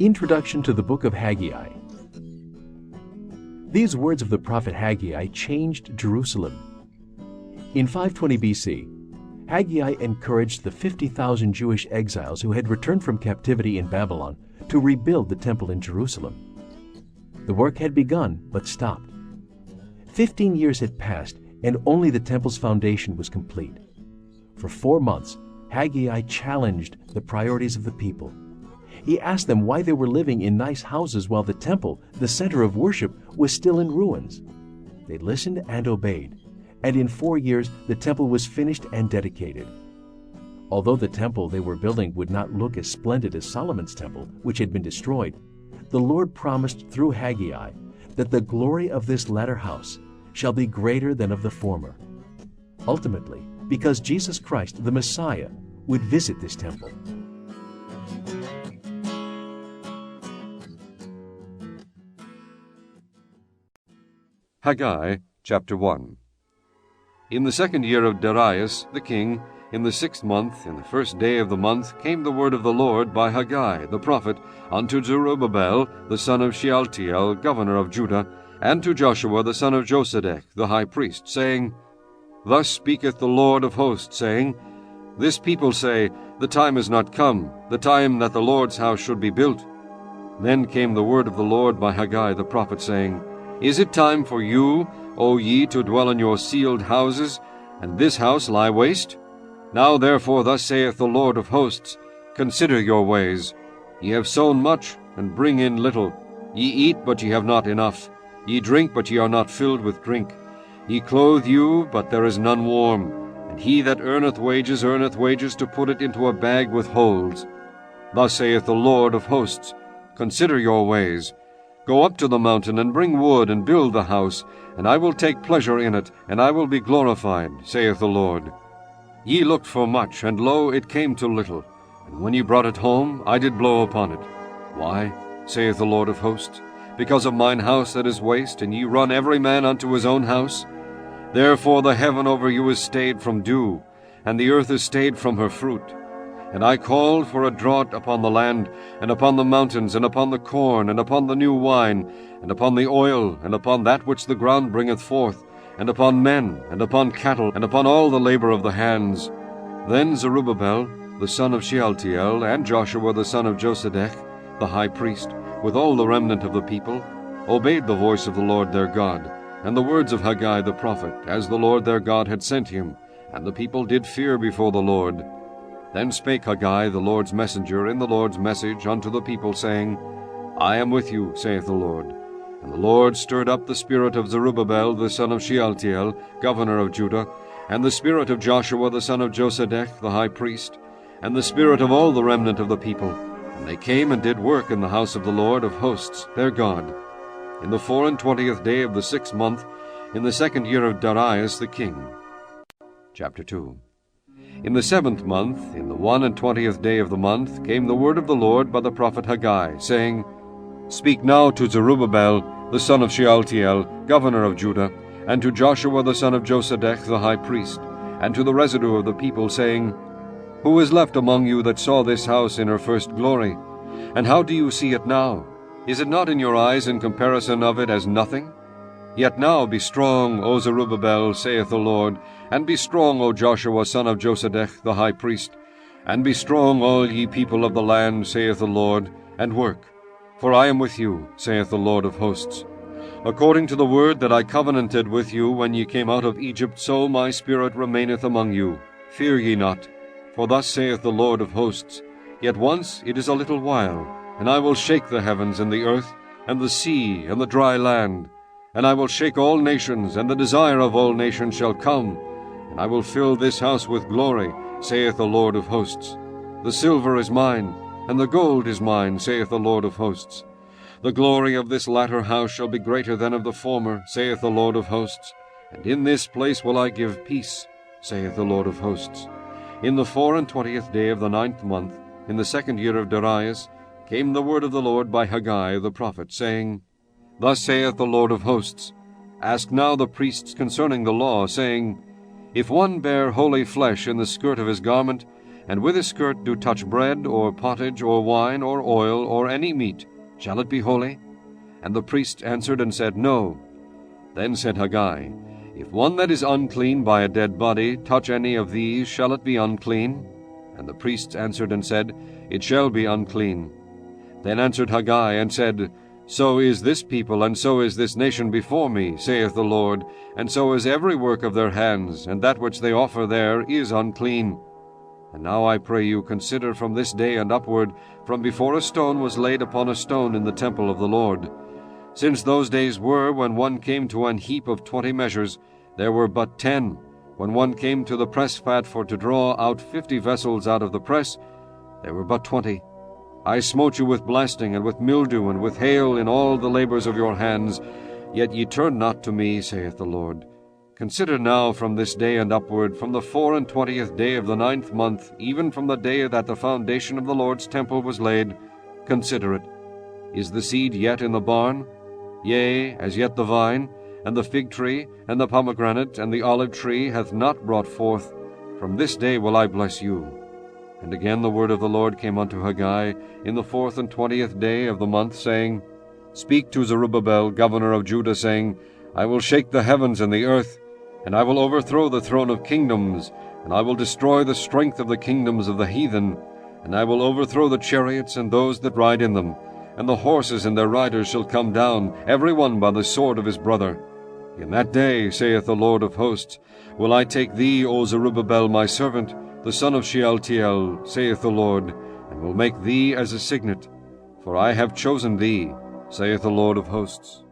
Introduction to the Book of Haggai. These words of the prophet Haggai changed Jerusalem. In 520 BC, Haggai encouraged the 50,000 Jewish exiles who had returned from captivity in Babylon to rebuild the temple in Jerusalem. The work had begun but stopped. 15 years had passed and only the temple's foundation was complete. For 4 months, Haggai challenged the priorities of the people. He asked them why they were living in nice houses while the temple, the center of worship, was still in ruins. They listened and obeyed, and in 4 years the temple was finished and dedicated. Although the temple they were building would not look as splendid as Solomon's temple, which had been destroyed, the Lord promised through Haggai that the glory of this latter house shall be greater than of the former. Ultimately, because Jesus Christ, the Messiah, would visit this temple. Haggai chapter 1. In the 2nd year of Darius the king, in the 6th month, in the 1st day of the month, came the word of the Lord by Haggai the prophet unto Zerubbabel the son of Shealtiel, governor of Judah, and to Joshua the son of Josedech, the high priest, saying, Thus speaketh the Lord of hosts, saying, This people say, The time is not come, the time that the Lord's house should be built. Then came the word of the Lord by Haggai the prophet, saying, Is it time for you, O ye, to dwell in your sealed houses, and this house lie waste? Now therefore thus saith the Lord of hosts, Consider your ways. Ye have sown much, and bring in little. Ye eat, but ye have not enough. Ye drink, but ye are not filled with drink. Ye clothe you, but there is none warm. And he that earneth wages to put it into a bag with holes. Thus saith the Lord of hosts, Consider your ways. Go up to the mountain, and bring wood, and build the house, and I will take pleasure in it, and I will be glorified, saith the Lord. Ye looked for much, and lo, it came to little. And when ye brought it home, I did blow upon it. Why, saith the Lord of hosts? Because of mine house that is waste, and ye run every man unto his own house? Therefore the heaven over you is stayed from dew, and the earth is stayed from her fruit. And I called for a drought upon the land, and upon the mountains, and upon the corn, and upon the new wine, and upon the oil, and upon that which the ground bringeth forth, and upon men, and upon cattle, and upon all the labor of the hands. Then Zerubbabel, the son of Shealtiel, and Joshua the son of Josedech, the high priest, with all the remnant of the people, obeyed the voice of the Lord their God, and the words of Haggai the prophet, as the Lord their God had sent him, and the people did fear before the Lord. Then spake Haggai the Lord's messenger in the Lord's message unto the people, saying, I am with you, saith the Lord. And the Lord stirred up the spirit of Zerubbabel the son of Shealtiel, governor of Judah, and the spirit of Joshua the son of Josedech, the high priest, and the spirit of all the remnant of the people. And they came and did work in the house of the Lord of hosts, their God. In the 24th day of the 6th month, in the 2nd year of Darius the king. Chapter 2. In the 7th month, in the 21st day of the month, came the word of the Lord by the prophet Haggai, saying, Speak now to Zerubbabel, the son of Shealtiel, governor of Judah, and to Joshua the son of Josedech, the high priest, and to the residue of the people, saying, Who is left among you that saw this house in her first glory? And how do you see it now? Is it not in your eyes in comparison of it as nothing? Yet now be strong, O Zerubbabel, saith the Lord, and be strong, O Joshua son of Josedech, the high priest, and be strong, all ye people of the land, saith the Lord, and work. For I am with you, saith the Lord of hosts. According to the word that I covenanted with you when ye came out of Egypt, so my spirit remaineth among you. Fear ye not. For thus saith the Lord of hosts, Yet once it is a little while, and I will shake the heavens and the earth, and the sea and the dry land. And I will shake all nations, and the desire of all nations shall come. And I will fill this house with glory, saith the Lord of hosts. The silver is mine, and the gold is mine, saith the Lord of hosts. The glory of this latter house shall be greater than of the former, saith the Lord of hosts. And in this place will I give peace, saith the Lord of hosts. In the 24th day of the 9th month, in the 2nd year of Darius, came the word of the Lord by Haggai the prophet, saying, Thus saith the Lord of hosts, Ask now the priests concerning the law, saying, If one bear holy flesh in the skirt of his garment, and with his skirt do touch bread, or pottage, or wine, or oil, or any meat, shall it be holy? And the priests answered and said, No. Then said Haggai, If one that is unclean by a dead body touch any of these, shall it be unclean? And the priests answered and said, It shall be unclean. Then answered Haggai and said, So is this people, and so is this nation before me, saith the Lord, and so is every work of their hands, and that which they offer there is unclean. And now I pray you, consider from this day and upward, from before a stone was laid upon a stone in the temple of the Lord. Since those days were, when one came to an heap of 20 measures, there were but 10. When one came to the press fat for to draw out 50 vessels out of the press, there were but 20. I smote you with blasting, and with mildew, and with hail in all the labors of your hands, yet ye turned not to me, saith the Lord. Consider now from this day and upward, from the 24th day of the 9th month, even from the day that the foundation of the Lord's temple was laid, consider it. Is the seed yet in the barn? Yea, as yet the vine, and the fig tree, and the pomegranate, and the olive tree hath not brought forth. From this day will I bless you. And again the word of the Lord came unto Haggai in the 24th day of the month, saying, Speak to Zerubbabel, governor of Judah, saying, I will shake the heavens and the earth, and I will overthrow the throne of kingdoms, and I will destroy the strength of the kingdoms of the heathen, and I will overthrow the chariots and those that ride in them, and the horses and their riders shall come down, every one by the sword of his brother. In that day, saith the Lord of hosts, will I take thee, O Zerubbabel, my servant, the son of Shealtiel, saith the Lord, and will make thee as a signet. For I have chosen thee, saith the Lord of hosts.